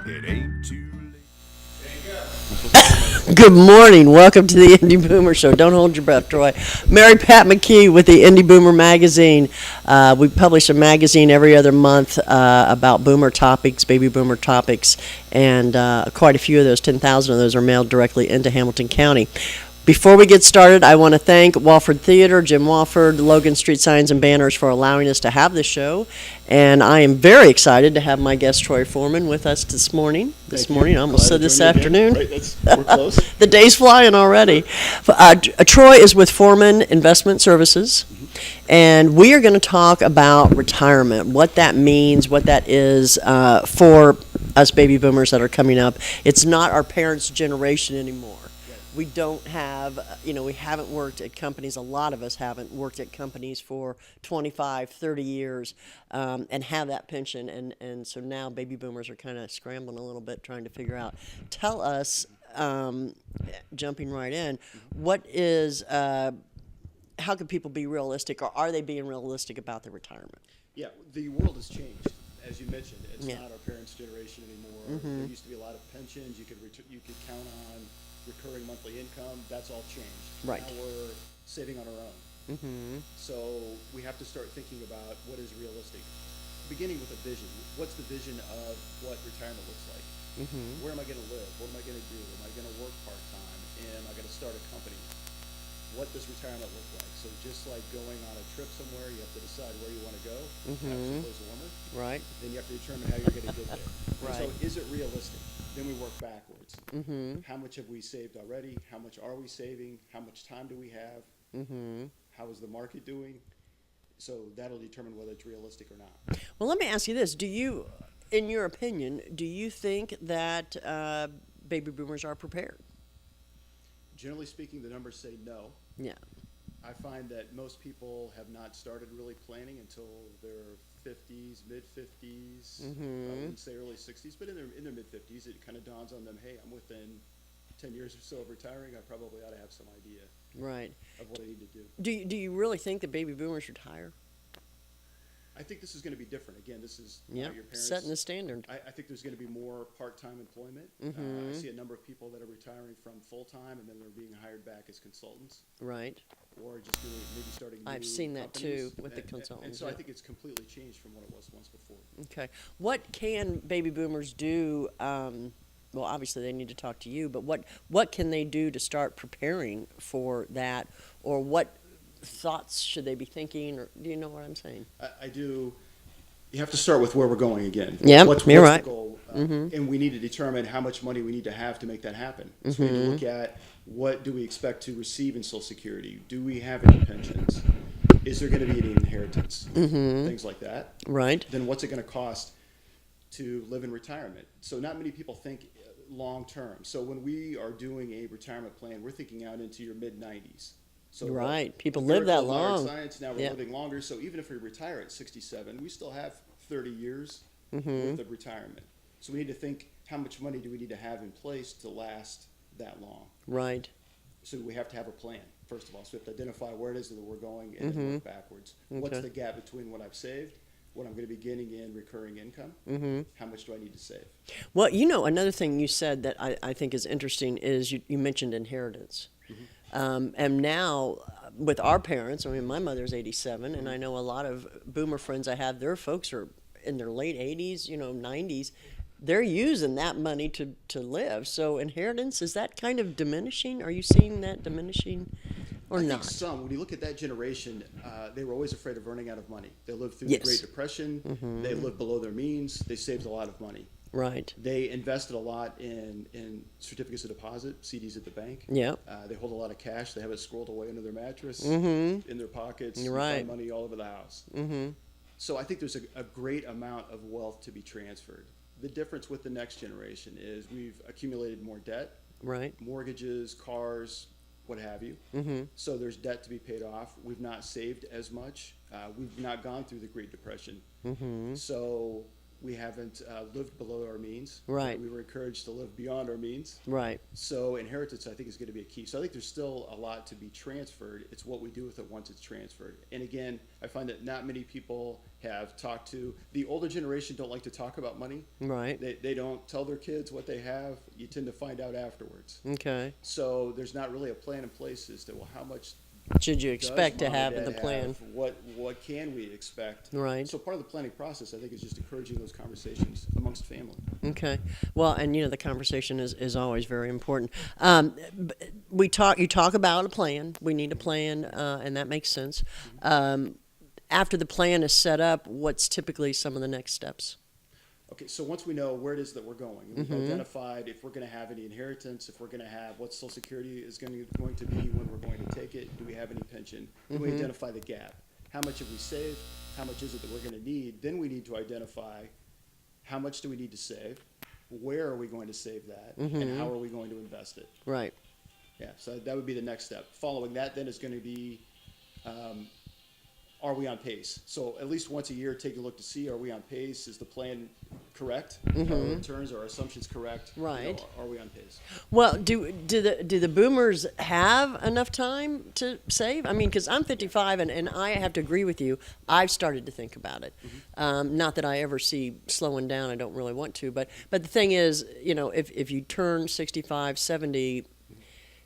It ain't too late. Good morning. Welcome to the Indy Boomer Show. Don't hold your breath, Troy. Mary Pat McKee with the Indy Boomer magazine. We publish a magazine every other month about boomer topics, baby boomer topics, and quite a few of those, 10,000 of those, are mailed directly into Hamilton County. Before we get started, I want to thank Walford Theater, Jim Walford, Logan Street Signs and Banners for allowing us to have this show. And I am very excited to have my guest, Troy Foreman, with us this morning. I almost said this afternoon. Right, we're close. The day's flying already. Troy is with Foreman Investment Services, and we are going to talk about retirement, what that means, what that is for us baby boomers that are coming up. It's not our parents' generation anymore. We don't have, we haven't worked at companies, a lot of us haven't worked at companies for 25, 30 years and have that pension. And so now baby boomers are kind of scrambling a little bit trying to figure out. Tell us, jumping right in, what is, how can people be realistic, or are they being realistic about their retirement? Yeah, the world has changed. As you mentioned, it's Yeah. not our parents' generation anymore. There used to be a lot of pensions. You could count on recurring monthly income. That's all changed. Right. Now we're saving on our own. So we have to start thinking about what is realistic. Beginning with a vision. What's the vision of what retirement looks like? Where am I going to live? What am I going to do? Am I going to work part-time? Am I going to start a company? What does retirement look like? So just like going on a trip somewhere, you have to decide where you want to go. Have someplace warmer. Right. Then you have to determine how you're going to get there. Right. So is it realistic? Then we work backwards. How much have we saved already? How much are we saving? How much time do we have? How is the market doing? So that'll determine whether it's realistic or not. Well, let me ask you this. In your opinion, do you think that baby boomers are prepared? Generally speaking, the numbers say no. Yeah. I find that most people have not started really planning until their 50s, mid-50s. I wouldn't say early 60s, but in their mid-50s, it kind of dawns on them, hey, I'm within 10 years or so of retiring. I probably ought to have some idea Right. of what I need to do. Do you really think that baby boomers retire? I think this is going to be different. Again, this is Yeah. not your parents. Setting the standard. I think there's going to be more part-time employment. I see a number of people that are retiring from full-time and then they're being hired back as consultants Right. or just maybe starting new I've seen that companies. too with the And consultants. so I yeah. think it's completely changed from what it was once before. Okay. What can baby boomers do? Well, obviously they need to talk to you, but what can they do to start preparing for that, or what thoughts should they be thinking, or do you know what I'm saying? I do. You have to start with where we're going again. Yep, what's you're right. the goal? And we need to determine how much money we need to have to make that happen. So we need to look at what do we expect to receive in Social Security? Do we have any pensions? Is there going to be any inheritance? Things like that. Right. Then what's it going to cost to live in retirement? So not many people think long term. So when we are doing a retirement plan, we're thinking out into your mid-90s. So Right. People with live that miracle of modern long. Science, now we're Yeah. living longer. So even if we retire at 67, we still have 30 years worth of retirement. So we need to think, how much money do we need to have in place to last that long? Right. So we have to have a plan, first of all. So we have to identify where it is that we're going and then work backwards. What's Okay. the gap between what I've saved, what I'm going to be getting in recurring income? How much do I need to save? Well, another thing you said that I think is interesting is you mentioned inheritance. And now, with our parents, I mean, my mother's 87, and I know a lot of boomer friends I have, their folks are in their late 80s, 90s. They're using that money to live. So inheritance, is that kind of diminishing? Are you seeing that diminishing or I not? think some. When you look at that generation, they were always afraid of running out of money. They lived through Yes. the Great Depression. They lived below their means. They saved a lot of money. Right. They invested a lot in certificates of deposit, CDs at the bank. Yeah. They hold a lot of cash. They have it scrolled away under their mattress, in their pockets. You're You right. find money all over the house. So I think there's a great amount of wealth to be transferred. The difference with the next generation is we've accumulated more debt, Right. mortgages, cars, what have you. So there's debt to be paid off. We've not saved as much. We've not gone through the Great Depression. So we haven't lived below our means. Right. We were encouraged to live beyond our means. Right. So inheritance, I think, is going to be a key. So I think there's still a lot to be transferred. It's what we do with it once it's transferred. And again, I find that not many people have talked to. The older generation don't like to talk about money. Right. They don't tell their kids what they have. You tend to find out afterwards. Okay. So there's not really a plan in place as to, well, how much Should you expect to does mom have and in the dad plan? have? What can we expect? Right. So part of the planning process, I think, is just encouraging those conversations amongst family. Okay. Well, and the conversation is always very important. You talk about a plan. We need a plan, and that makes sense. After the plan is set up, what's typically some of the next steps? Okay, so once we know where it is that we're going, we've identified if we're going to have any inheritance, if we're going to have what Social Security is going to be when we're going to take it, do we have any pension? Then we identify the gap. How much have we saved? How much is it that we're going to need? Then we need to identify how much do we need to save, where are we going to save that, and how are we going to invest it? Right. Yeah, so that would be the next step. Following that then is going to be, are we on pace? So at least once a year, take a look to see, are we on pace? Is the plan correct? Are our returns, are our assumptions correct? Right. Are we on pace? Well, do the boomers have enough time to save? I mean, because I'm 55 and I have to agree with you. I've started to think about it. Not that I ever see slowing down. I don't really want to. But the thing is, if you turn 65, 70,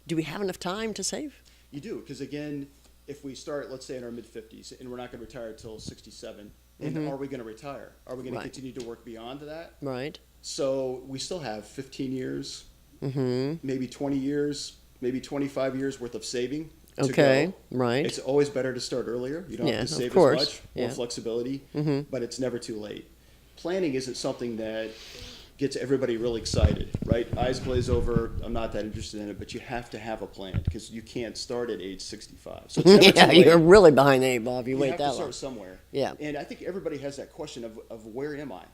do we have enough time to save? You do, because again, if we start, let's say, in our mid-50s, and we're not going to retire until 67, and are we going to retire? Are we going to continue to work beyond that? Right. So we still have 15 years, maybe 20 years, maybe 25 years worth of saving to go. Right. It's always better to start earlier. You don't have to save as much, more flexibility, but it's never too late. Planning isn't something that gets everybody really excited, right? Eyes glaze over, I'm not that interested in it, but you have to have a plan because you can't start at age 65. So it's never too late. You're really behind the eight ball if you wait have that to long. start somewhere. Yeah. And I think everybody has that question of where am I?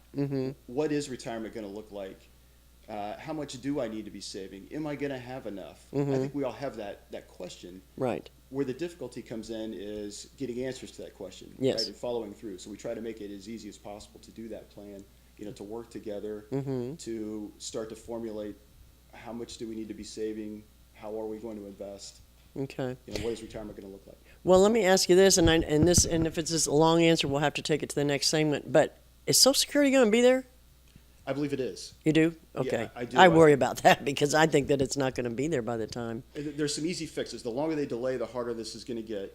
What is retirement going to look like? How much do I need to be saving? Am I going to have enough? I think we all have that question. Right. Where the difficulty comes in is getting answers to that question, Yes. right, and following through. So we try to make it as easy as possible to do that plan, to work together, to start to formulate how much do we need to be saving, how are we going to invest, Okay. What is retirement going to look like? Well, let me ask you this, and if it's this long answer, we'll have to take it to the next segment. But is Social Security going to be there? I believe it is. You do? Okay. Yeah, I do. I worry about that because I think that it's not going to be there by the time. There's some easy fixes. The longer they delay, the harder this is going to get.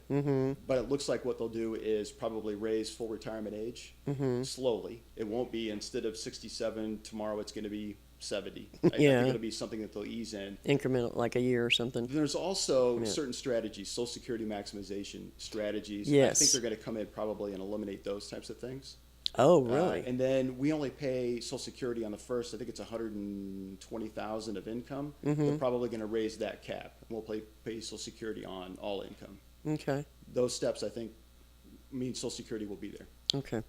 But it looks like what they'll do is probably raise full retirement age slowly. It won't be, instead of 67, tomorrow it's going to be 70. I think it'll be something that they'll ease in. Incremental, like a year or something. There's also certain strategies, Social Security maximization strategies. Yes. I think they're going to come in probably and eliminate those types of things. Oh, really? And then we only pay Social Security on the first. I think it's $120,000 of income. They're probably going to raise that cap. We'll pay Social Security on all income. Okay. Those steps, I think, mean Social Security will be there. Okay.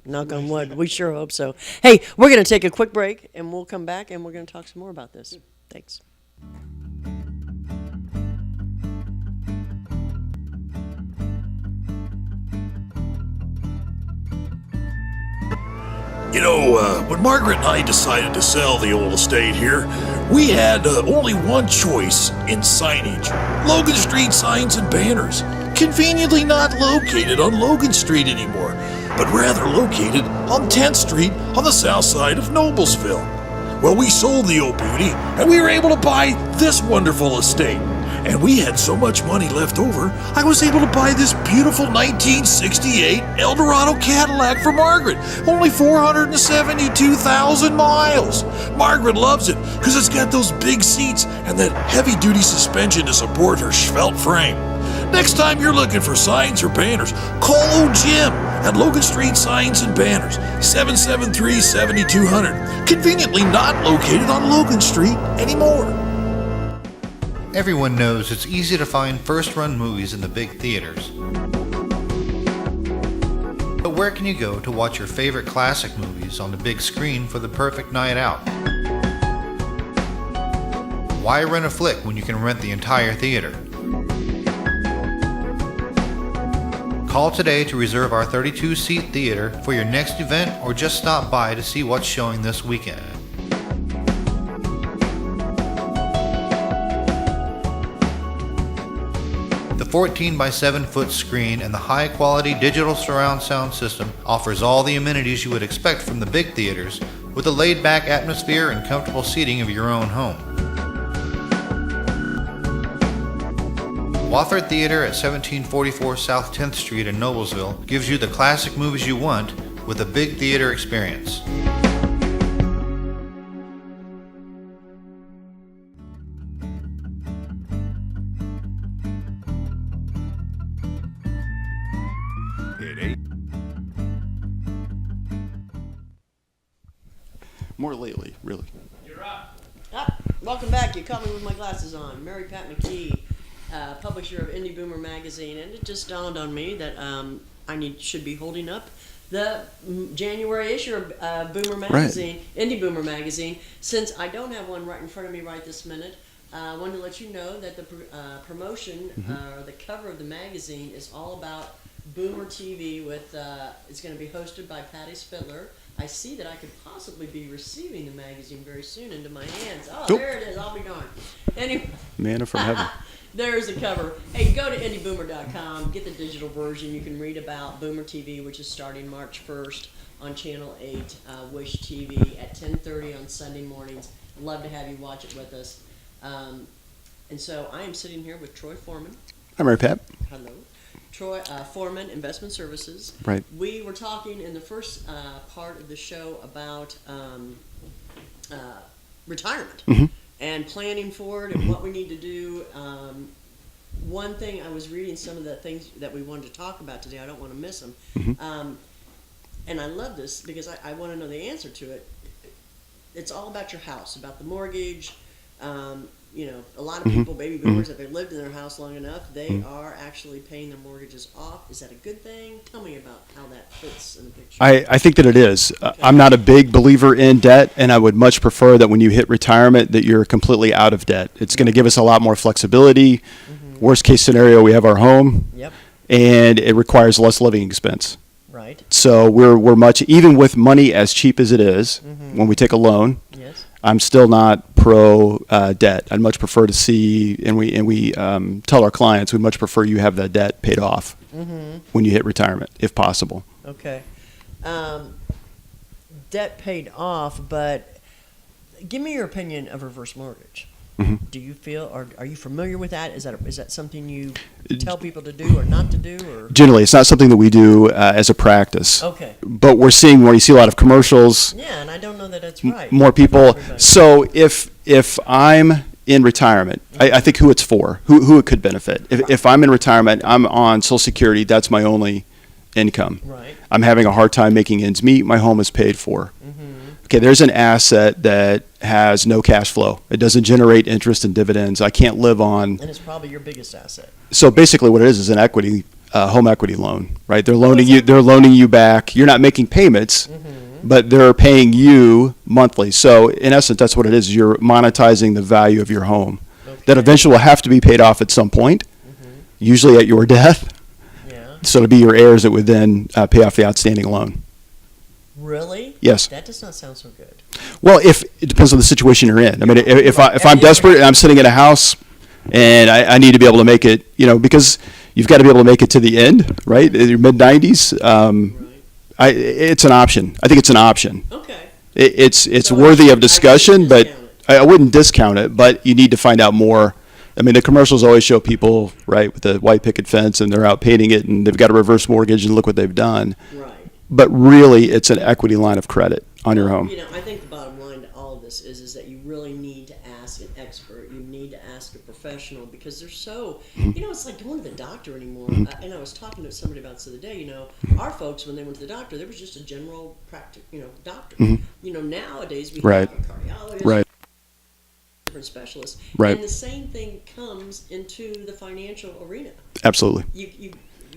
Knock on wood. We sure hope so. Hey, we're going to take a quick break, and we'll come back, and we're going to talk some more about this. Thanks. When Margaret and I decided to sell the old estate here, we had only one choice in signage. Logan Street signs and banners. Conveniently not located on Logan Street anymore, but rather located on 10th Street on the south side of Noblesville. Well, we sold the old beauty, and we were able to buy this wonderful estate. And we had so much money left over, I was able to buy this beautiful 1968 Eldorado Cadillac for Margaret. Only 472,000 miles. Margaret loves it because it's got those big seats and that heavy-duty suspension to support her svelte frame. Next time you're looking for signs or banners, call old Jim at Logan Street Signs and Banners, 773-7200. Conveniently not located on Logan Street anymore. Everyone knows it's easy to find first-run movies in the big theaters. But where can you go to watch your favorite classic movies on the big screen for the perfect night out? Why rent a flick when you can rent the entire theater? Call today to reserve our 32-seat theater for your next event, or just stop by to see what's showing this weekend. The 14 by 7 foot screen and the high quality digital surround sound system offers all the amenities you would expect from the big theaters with a laid back atmosphere and comfortable seating of your own home. Wofford Theater at 1744 South 10th Street in Noblesville gives you the classic movies you want with a big theater experience. More lately, really. Welcome back. You caught me with my glasses on. Mary Pat McKee, publisher of Indy Boomer magazine, and it just dawned on me that should be holding up the January issue of Boomer magazine, Indy Boomer magazine. Since I don't have one right in front of me right this minute, I wanted to let you know that the promotion or the cover of the magazine is all about Boomer TV. It's going to be hosted by Patty Spitler. I see that I could possibly be receiving the magazine very soon into my hands. Oh, Oop. there it is. I'll be darned. Anyway. Manna from heaven. There's the cover. Hey, go to indyboomer.com, get the digital version. You can read about Boomer TV, which is starting March 1st on Channel 8, Wish TV at 10:30 on Sunday mornings. Love to have you watch it with us. And so I am sitting here with Troy Foreman. Hi, Mary Pat. Hello. Troy Foreman, Investment Services. Right. We were talking in the first part of the show about retirement and planning for it and what we need to do. One thing, I was reading some of the things that we wanted to talk about today. I don't want to miss them. And I love this because I want to know the answer to it. It's all about your house, about the mortgage. A lot of people, baby boomers, if they've lived in their house long enough, they are actually paying their mortgages off. Is that a good thing? Tell me about how that fits in the picture. I think that it is. I'm not a big believer in debt, and I would much prefer that when you hit retirement that you're completely out of debt. It's going to give us a lot more flexibility. Worst case scenario, we have our home, and it requires less living expense. Right. So we're much, even with money as cheap as it is, when we take a loan, I'm still not pro debt. I'd much prefer to see, and we tell our clients, we'd much prefer you have that debt paid off when you hit retirement, if possible. Okay. Debt paid off, but give me your opinion of reverse mortgage. Do you feel, or are you familiar with that? Is that something you tell people to do or not to do? Or generally, it's not something that we do as a practice. Okay. But we're seeing when you see a lot of commercials. Yeah, and I don't know that that's right. More people. So if I'm in retirement, I think who it's for, who it could benefit. If I'm in retirement, I'm on Social Security. That's my only income. Right. I'm having a hard time making ends meet. My home is paid for. Okay, there's an asset that has no cash flow. It doesn't generate interest and dividends. I can't live on. And it's probably your biggest asset. So basically, what it is an equity, home equity loan, right? They're loaning you. They're loaning you back. You're not making payments, but they're paying you monthly. So in essence, that's what it is. You're monetizing the value of your home. That eventually will have to be paid off at some point, usually at your death. Yeah. So it'll be your heirs that would then pay off the outstanding loan. Really? Yes. That does not sound so good. Well, if it depends on the situation you're in. I mean, if I'm desperate and I'm sitting in a house and I need to be able to make it, because you've got to be able to make it to the end, right? In your mid-90s, it's an option. I think it's an option. Okay. It's worthy of discussion, but I wouldn't discount it. But you need to find out more. I mean, the commercials always show people, right, with the white picket fence, and they're out painting it, and they've got a reverse mortgage, and look what they've done. Right. But really, it's an equity line of credit on your home. I think the bottom line to all of this is that you really need to ask an expert. You need to ask a professional because they're so, it's like going to the doctor anymore. And I was talking to somebody about this the other day, our folks, when they went to the doctor, there was just a general doctor. Nowadays we have a cardiologist, different specialists. Right. And the same thing comes into the financial arena. Absolutely.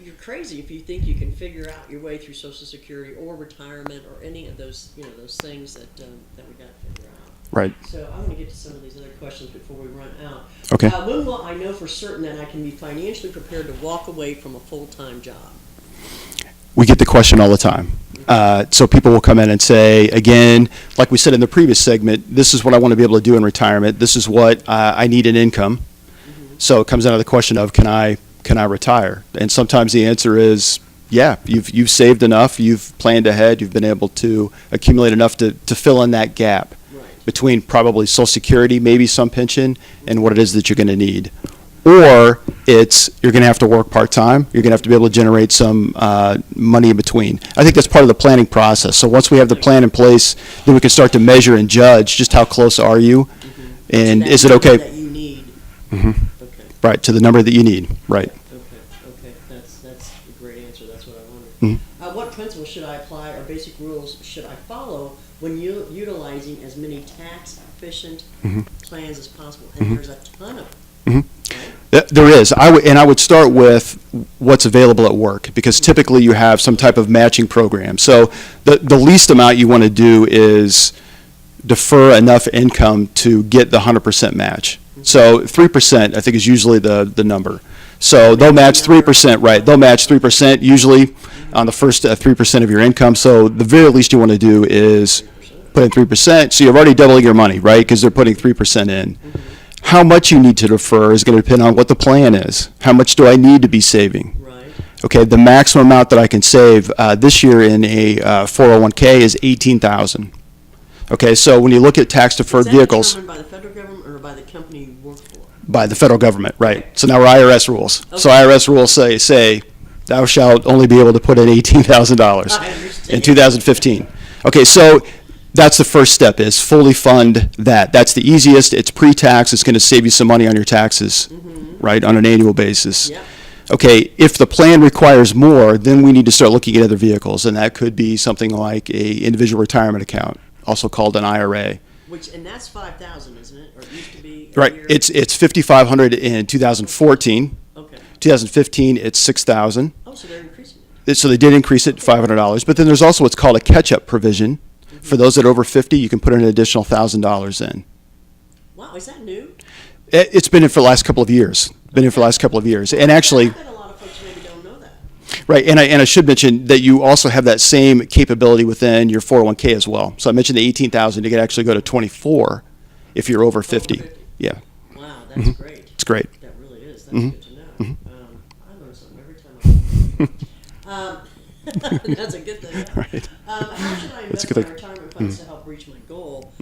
You're crazy if you think you can figure out your way through Social Security or retirement or any of those, those things that we got to figure out. Right. So I'm going to get to some of these other questions before we run out. Okay. When will I know for certain that I can be financially prepared to walk away from a full-time job? We get the question all the time. So people will come in and say, again, like we said in the previous segment, this is what I want to be able to do in retirement. This is what I need an income. So it comes down to the question of, can I can I retire? And sometimes the answer is, yeah, you've saved enough, you've planned ahead, you've been able to accumulate enough to fill in that gap between probably Social Security, maybe some pension, and what it is that you're going to need. Or it's you're going to have to work part-time, you're going to have to be able to generate some money in between. I think that's part of the planning process. So once we have the plan in place, then we can start to measure and judge just how close are you, and is it okay? That you need. Mhm. Okay. Right, to the number that you need, right. Okay, that's a great answer, that's what I wanted. What principles should I apply or basic rules should I follow when utilizing as many tax-efficient plans as possible? And there's a ton of them. There is. I would start with what's available at work, because typically you have some type of matching program. So the least amount you want to do is defer enough income to get the 100% match. So 3% I think is usually the number. So they'll match 3%, right? They'll match 3% usually on the first 3% of your income. So the very least you want to do is put in 3%. So you're already doubling your money, right? Because they're putting 3% in. How much you need to defer is going to depend on what the plan is. How much do I need to be saving? Right. Okay, the maximum amount that I can save this year in a 401k is $18,000. Okay, so when you look at tax-deferred vehicles. Is that determined by the federal government or by the company you work for? By the federal government, right. So now we're IRS rules. Okay. So IRS rules say thou shalt only be able to put in $18,000 I understand. in 2015. Okay, so that's the first step, is fully fund that. That's the easiest. It's pre-tax. It's going to save you some money on your taxes, right, on an annual basis. Yep. Okay, if the plan requires more, then we need to start looking at other vehicles, and that could be something like a individual retirement account, also called an IRA. And that's 5,000, isn't it? Or it used to be. Right. It's $5,500 in 2014. Okay. 2015, it's $6,000. Oh, so they're increasing it. So they did increase it to $500. But then there's also what's called a catch-up provision. For those that are over 50, you can put an additional $1,000 in. Wow, is that new? It's been in for the last couple of years. And actually, I bet a lot of folks maybe don't know that. right, and I should mention that you also have that same capability within your 401k as well. So I mentioned the 18,000. You could actually go to 24 if you're over 50. Yeah, Wow, that's great. it's great. That really is. That's good to know. I learn something every time. That's a good thing. Right. How should I That's a invest good my thing. retirement funds to help reach my goal?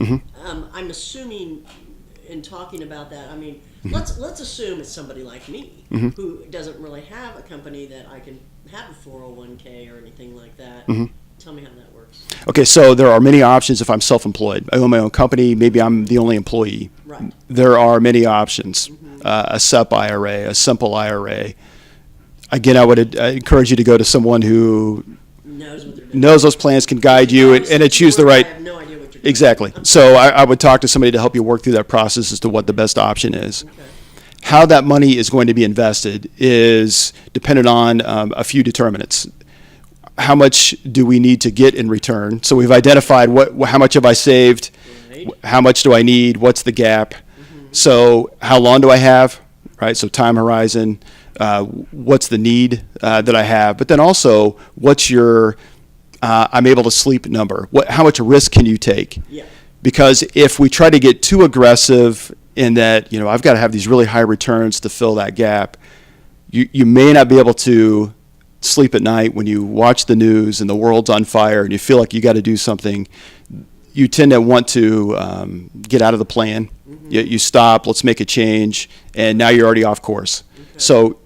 I'm assuming, in talking about that, I mean, let's assume it's somebody like me who doesn't really have a company that I can have a 401k or anything like that. Tell me how that works. Okay, so there are many options if I'm self-employed. I own my own company. Maybe I'm the only employee. Right. There are many options. A SEP IRA, a simple IRA. Again, I would encourage you to go to someone who Knows what they're doing. knows those plans, can guide you, and choose the right. I have no idea what you're doing. Exactly. So I would talk to somebody to help you work through that process as to what the best option is. Okay. How that money is going to be invested is dependent on a few determinants. How much do we need to get in return? So we've identified how much have I saved, Right. how much do I need, what's the gap. So how long do I have, right? So time horizon, what's the need that I have, but then also what's your I'm able to sleep number. How much risk can you take? Yeah. Because if we try to get too aggressive in that, I've got to have these really high returns to fill that gap, you may not be able to sleep at night when you watch the news and the world's on fire and you feel like you got to do something. You tend to want to get out of the plan. You stop, let's make a change, and now you're already off course. Okay. So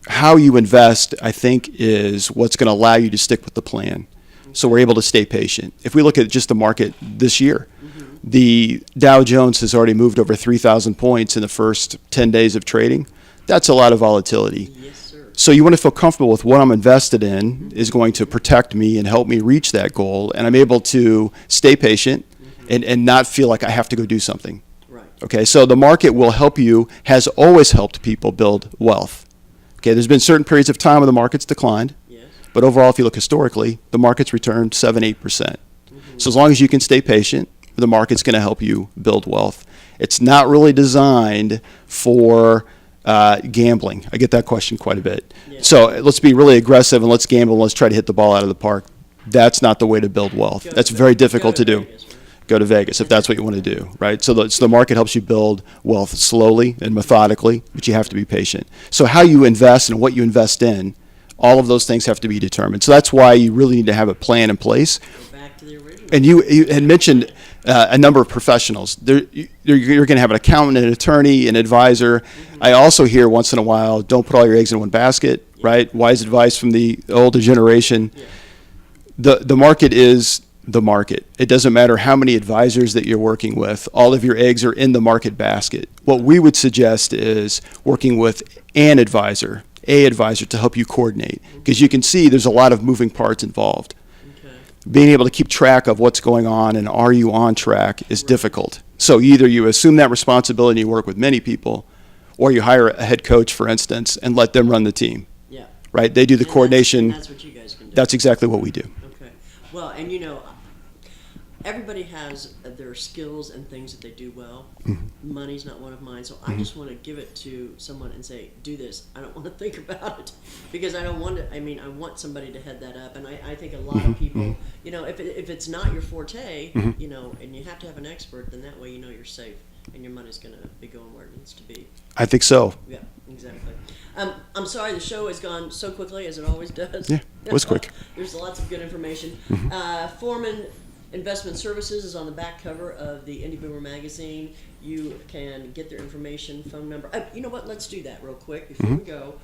how you invest, I think, is what's going to allow you to stick with the plan. So we're able to stay patient. If we look at just the market this year, the Dow Jones has already moved over 3,000 points in the first 10 days of trading. That's a lot of volatility. Yes, sir. So you want to feel comfortable with what I'm invested in is going to protect me and help me reach that goal, and I'm able to stay patient and not feel like I have to go do something. Right. Okay, so the market will help you, has always helped people build wealth. Okay, there's been certain periods of time when the market's declined, Yes. but overall, if you look historically, the market's returned 7-8%. So as long as you can stay patient, the market's going to help you build wealth. It's not really designed for gambling. I get that question quite a bit. Yeah. So let's be really aggressive and let's gamble and let's try to hit the ball out of the park. That's not the way to build wealth. That's very difficult to do. go to Vegas if that's what you want to do, right? So the market helps you build wealth slowly and methodically, but you have to be patient. So how you invest and what you invest in, all of those things have to be determined. So that's why you really need to have a plan in place. Go back to the original. And you had mentioned a number of professionals. You're going to have an accountant, an attorney, an advisor. I also hear once in a while, don't put all your eggs in one basket, right? Wise advice from the older generation. The market is the market. It doesn't matter how many advisors that you're working with. All of your eggs are in the market basket. What we would suggest is working with an advisor to help you coordinate, because you can see there's a lot of moving parts involved. Being able to keep track of what's going on and are you on track is difficult. So either you assume that responsibility and you work with many people, or you hire a head coach, for instance, and let them run the team. Yeah. Right? They do the coordination. That's what you guys can do. That's exactly what we do. Okay. Well, and you know, everybody has their skills and things that they do well. Money's not one of mine, so I just want to give it to someone and say, do this. I don't want to think about it, because I don't want to, I mean, I want somebody to head that up. And I think a lot of people, you know, if it's not your forte, you know, and you have to have an expert, then that way you know you're safe and your money's going to be going where it needs to be. I think so. Yeah, exactly. I'm sorry the show has gone so quickly, as it always does. Yeah, it was quick. There's lots of good information. Foreman Investment Services is on the back cover of the Indy Boomer magazine. You can get their information, phone number. You know what? Let's do that real quick before we go.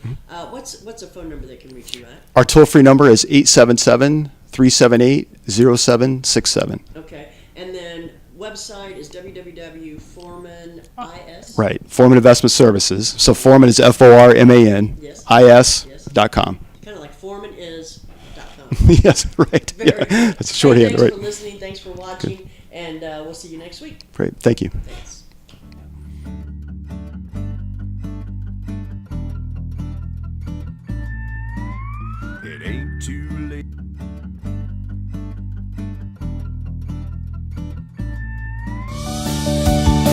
What's a phone number they can reach you at? Our toll-free number is 877-378-0767. Okay. And then website is www.foreman.is. Right. Foreman Investment Services. So Foreman is F-O-R-M-A-N, Yes. I-S.com. Kind of like foremanis.com. Yes, right. Very Yeah, good. that's a shorthand, Thanks right? for listening. Thanks for watching. And we'll see you next week. Great. Thank you. Thanks. It ain't too late.